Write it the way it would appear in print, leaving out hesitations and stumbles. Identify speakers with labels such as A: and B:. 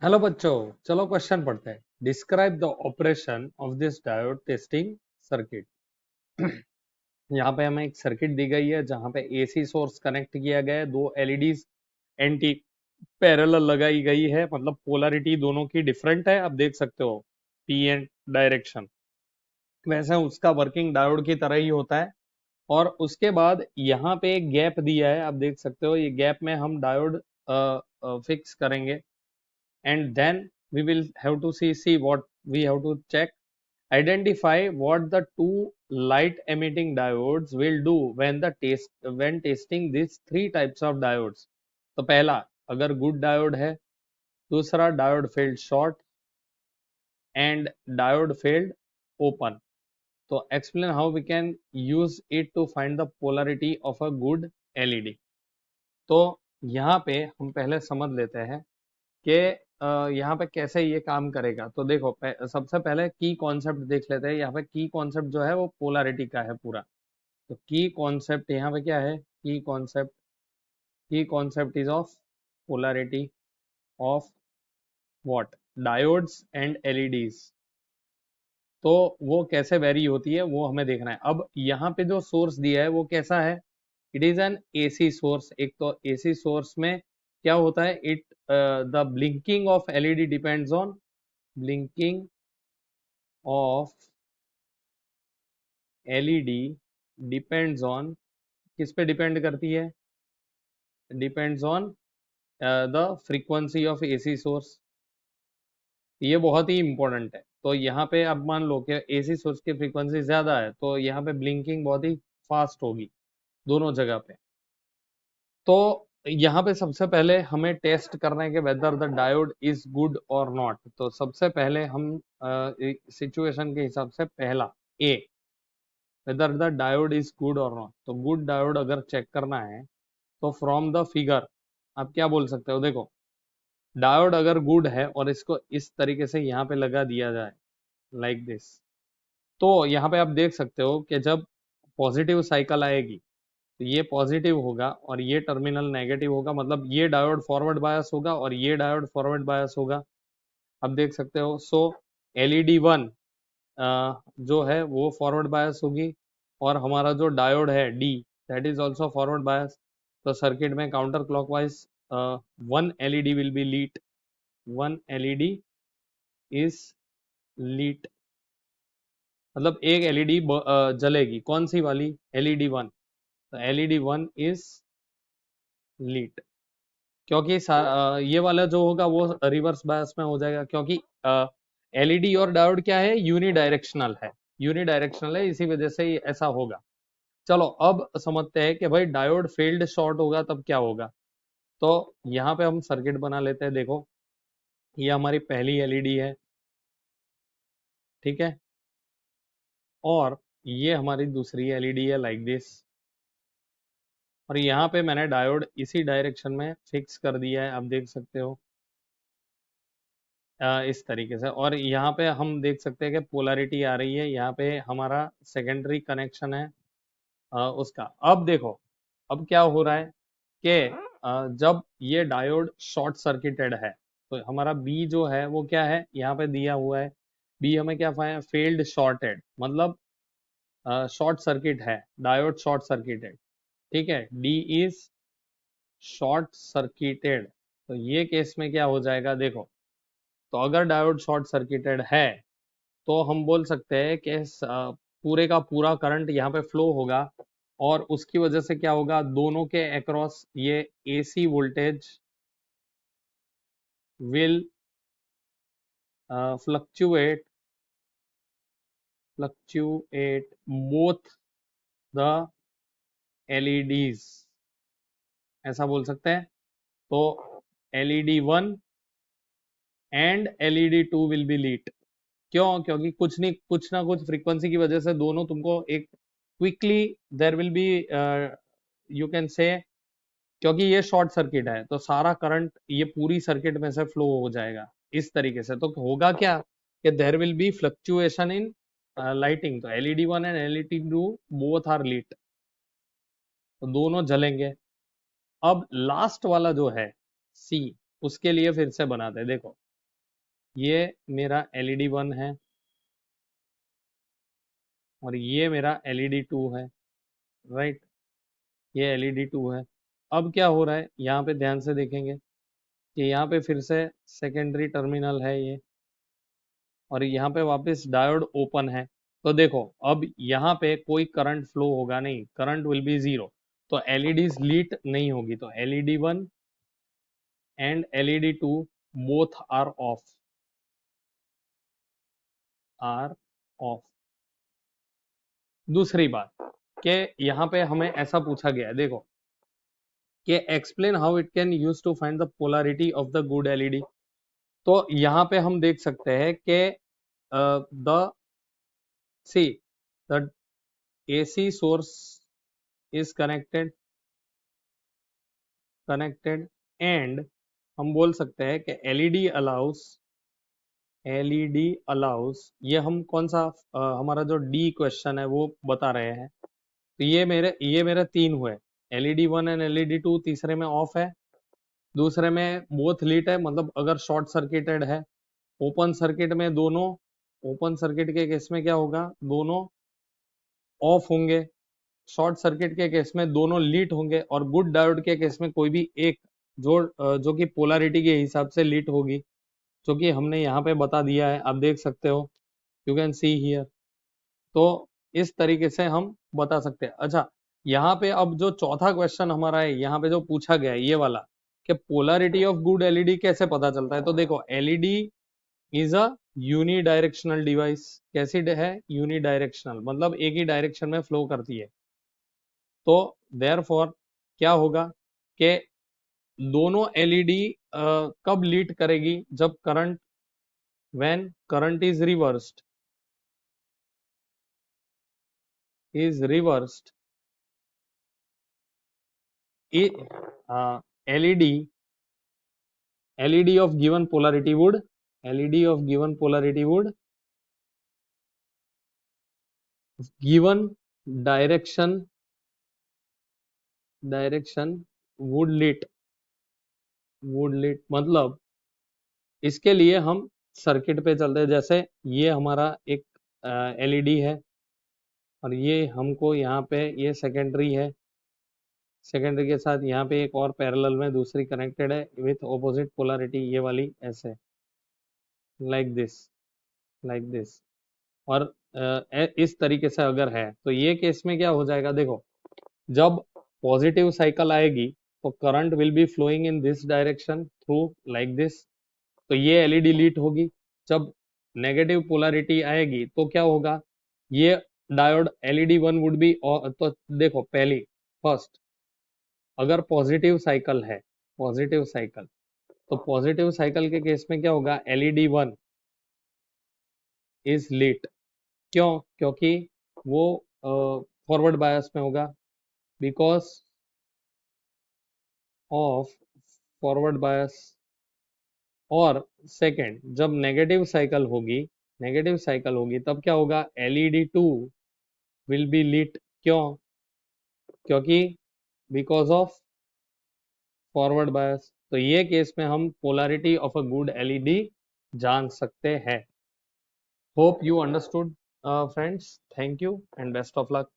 A: Hello बच्चों, चलो question पढ़ते हैं। Describe the operation of this diode testing circuit. यहाँ पे हमें एक सर्किट दी गई है जहाँ पे एसी सोर्स कनेक्ट किया गया है, दो एलईडीज एंटी पैरेलल लगाई गई है, मतलब पोलैरिटी दोनों की डिफरेंट है। आप देख सकते हो पी एंड डायरेक्शन, वैसे उसका वर्किंग डायोड की तरह ही होता है। और उसके बाद यहाँ पे एक गैप दिया है, आप देख सकते हो। ये गैप में हम डायोड फिक्स करेंगे and then we will have to see what we have to check. Identify what the two light emitting diodes will do when testing these three types of diodes. तो पहला, अगर good diode है, दूसरा diode failed short, and diode failed open. तो explain how we can use it to find the polarity of a good LED. तो यहाँ पे हम पहले समझ लेते हैं कि यहाँ पे कैसे ये काम करेगा। तो देखो, सबसे पहले की कॉन्सेप्ट देख लेते हैं। यहाँ पे की कॉन्सेप्ट जो है वो पोलैरिटी का है पूरा। तो की कॉन्सेप्ट यहाँ पे क्या है? की concept is of polarity of what? Diodes and LEDs. तो वो कैसे वेरी होती है वो हमें देखना है। अब यहाँ पे जो सोर्स दिया है वो कैसा है? It is an AC source. एक तो एसी सोर्स में क्या होता है? It the blinking of LED depends on blinking of LED depends on, किस पे डिपेंड करती है? Depends on the frequency of AC source. ये बहुत ही इंपॉर्टेंट है। तो यहाँ पे अब मान लो कि एसी सोर्स की फ्रीक्वेंसी ज्यादा है तो यहाँ पे ब्लिंकिंग बहुत ही फास्ट होगी दोनों जगह पे। तो यहाँ पे सबसे पहले हमें टेस्ट करना है कि whether the diode is good or not. तो सबसे पहले हम सिचुएशन के हिसाब से पहला A, whether the diode is good or not. तो गुड डायोड अगर चेक करना है तो फ्रॉम द फिगर आप क्या बोल सकते हो? देखो, डायोड अगर गुड है और इसको इस तरीके से यहाँ पे लगा दिया जाए, लाइक दिस, तो यहाँ पे आप देख सकते हो कि जब पॉजिटिव साइकिल आएगी तो ये पॉजिटिव होगा और ये टर्मिनल नेगेटिव होगा, मतलब ये डायोड फॉरवर्ड बायस होगा और ये डायोड फॉरवर्ड बायस होगा। आप देख सकते हो। सो एलईडी वन जो है वो फॉरवर्ड बायस होगी, और हमारा जो डायोड है D, that is also forward bias. तो सर्किट में counter clockwise one LED will be lit, one LED is lit, मतलब एक एलईडी जलेगी। कौन सी वाली? LED one. तो एलईडी वन इज लीट, क्योंकि ये वाला जो होगा वो रिवर्स बायस में हो जाएगा, क्योंकि एलईडी और डायोड क्या है? यूनिडायरेक्शनल है, यूनिडायरेक्शनल है, इसी वजह से ये ऐसा होगा। चलो अब समझते हैं कि भाई डायोड फील्ड शॉर्ट होगा तब क्या होगा। तो यहाँ पे हम सर्किट बना लेते हैं। देखो, ये हमारी पहली एलईडी है, ठीक है, और ये हमारी दूसरी एलईडी है, लाइक दिस। और यहाँ पे मैंने डायोड इसी डायरेक्शन में फिक्स कर दिया है, आप देख सकते हो इस तरीके से। और यहाँ पे हम देख सकते हैं कि पोलैरिटी आ रही है, यहाँ पे हमारा सेकेंडरी कनेक्शन है उसका। अब देखो, अब क्या हो रहा है कि जब ये डायोड शॉर्ट सर्किटेड है तो हमारा बी जो है वो क्या है? यहाँ पे दिया हुआ है बी, हमें क्या पाया? फेल्ड शॉर्टेड, मतलब शॉर्ट सर्किट है, डायोड शॉर्ट सर्किटेड, ठीक है। D is short circuited. तो ये केस में क्या हो जाएगा? देखो, तो अगर डायोड शॉर्ट सर्किटेड है तो हम बोल सकते हैं कि पूरे का पूरा करंट यहाँ पे फ्लो होगा, और उसकी वजह से क्या होगा? दोनों के अक्रॉस ये AC voltage will fluctuate fluctuate both the LEDs, ऐसा बोल सकते हैं। तो LED one and LED two will be lit. क्यों? क्योंकि कुछ नहीं, कुछ ना कुछ फ्रीक्वेंसी की वजह से दोनों तुमको एक quickly there will B, you can say, क्योंकि ये शॉर्ट सर्किट है तो सारा करंट ये पूरी सर्किट में से फ्लो हो जाएगा इस तरीके से। तो होगा क्या कि there will be fluctuation in lighting. तो LED one and LED two both are lit, तो दोनों जलेंगे। अब लास्ट वाला जो है सी, उसके लिए फिर से बनाते हैं। देखो, ये मेरा LED 1 है और ये मेरा LED 2 है, राइट, ये LED 2 है। अब क्या हो रहा है, यहाँ पे ध्यान से देखेंगे कि यहाँ पे फिर से सेकेंडरी टर्मिनल है ये, और यहाँ पे वापस डायोड ओपन है। तो देखो अब यहाँ पे कोई करंट फ्लो होगा नहीं, करंट विल बी जीरो, तो LEDs लीट नहीं होगी, तो LED 1 and LED 2 both are off, are off. दूसरी बात कि यहाँ पे हमें ऐसा पूछा गया है, देखो कि explain how it can use to find the polarity of the good LED। तो यहाँ पे हम देख सकते हैं कि the see the AC source is connected and हम बोल सकते हैं कि LED allows, ये हम कौन सा हमारा जो D क्वेश्चन है वो बता रहे हैं। तो ये मेरे तीन हुए, LED 1 एंड LED 2 तीसरे में ऑफ है, दूसरे में बोथ लीट है, मतलब अगर शॉर्ट सर्किटेड है। ओपन सर्किट में दोनों, ओपन सर्किट के केस में क्या होगा, दोनों ऑफ होंगे। शॉर्ट सर्किट के केस में दोनों लीट होंगे, और गुड डायोड के केस में कोई भी एक जो कि पोलैरिटी के हिसाब से लीट होगी, जो कि हमने यहाँ पे बता दिया है, आप देख सकते हो, यू कैन सी हियर। तो इस तरीके से हम बता सकते हैं। अच्छा, यहाँ पे अब जो चौथा क्वेश्चन हमारा है, यहाँ पे जो पूछा गया है ये वाला, कि पोलैरिटी ऑफ गुड LED कैसे पता चलता है। तो देखो LED is a unidirectional device. कैसी है, यूनी डायरेक्शनल, मतलब एक ही डायरेक्शन में फ्लो करती है। तो देयरफॉर क्या होगा कि दोनों LED कब लीड करेगी, जब current, when current is reversed, is reversed, LED of given polarity would, LED of given polarity would, given direction would lit, मतलब इसके लिए हम सर्किट पे चलते हैं। जैसे ये हमारा एक LED है, और ये हमको यहाँ पे ये सेकेंडरी है, सेकेंडरी के साथ यहाँ पे एक और पैरेलल में दूसरी कनेक्टेड है विथ ऑपोजिट पोलैरिटी, ये वाली ऐसे, लाइक दिस, लाइक दिस। और इस तरीके से अगर है तो ये केस में क्या हो जाएगा, देखो जब पॉजिटिव साइकिल आएगी तो current will be flowing in this direction through like this, तो ये LED लीट होगी। जब नेगेटिव पोलैरिटी आएगी तो क्या होगा, ये डायोड LED 1 वुड बी, तो देखो पहली फर्स्ट, अगर पॉजिटिव साइकिल है, पॉजिटिव साइकिल, तो पॉजिटिव साइकिल के केस में क्या होगा, LED 1 इज लीट। क्यों, क्योंकि वो फॉरवर्ड बायस में होगा, बिकॉज ऑफ फॉरवर्ड बायस। और सेकंड, जब नेगेटिव साइकिल होगी तब क्या होगा, LED 2 विल बी लीट। क्यों, क्योंकि बिकॉज ऑफ फॉरवर्ड बायस। तो ये केस में हम polarity of a good LED जान सकते हैं। Hope you understood friends, thank you and best of luck.